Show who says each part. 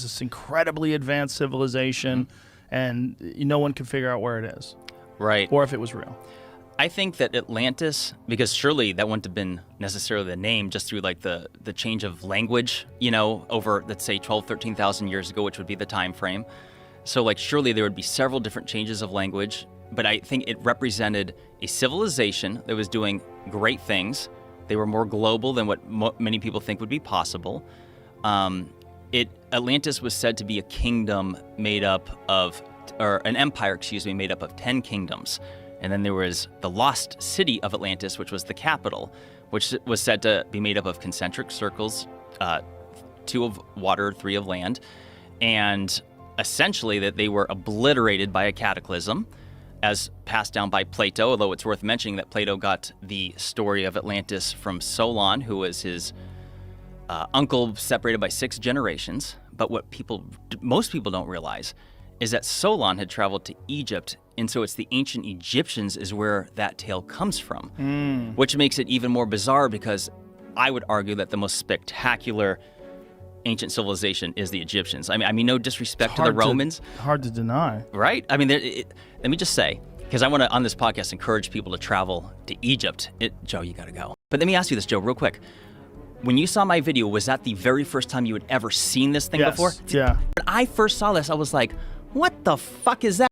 Speaker 1: this incredibly advanced civilization, and no one can figure out where it is.
Speaker 2: Right.
Speaker 1: Or if it was real.
Speaker 2: I think that Atlantis, because surely that wouldn't have been necessarily the name just through like the change of language, over, let's say, 12, 13,000 years ago, which would be the time frame. So like surely there would be several different changes of language, but I think it represented a civilization that was doing great things. They were more global than what many people think would be possible. Atlantis was said to be a kingdom made up of, or an empire, made up of 10 kingdoms. And then there was the lost city of Atlantis, which was the capital, which was said to be made up of concentric circles, 2 of water, 3 of land, and essentially that they were obliterated by a cataclysm, as passed down by Plato, although it's worth mentioning that Plato got the story of Atlantis from Solon, who was his uncle separated by 6 generations. But what most people don't realize is that Solon had traveled to Egypt, and so it's the ancient Egyptians is where that tale comes from, which makes it even more bizarre because I would argue that the most spectacular ancient civilization is the Egyptians. I mean, no disrespect to the Romans.
Speaker 1: Hard to deny.
Speaker 2: Right? I mean, let me just say, because I want to, on this podcast, encourage people to travel to Egypt. Joe, you got to go. But let me ask you this, Joe, real quick. When you saw my video, was that the very first time you had ever seen this thing before?
Speaker 1: Yeah.
Speaker 2: When I first saw this, I was like, what the fuck is that?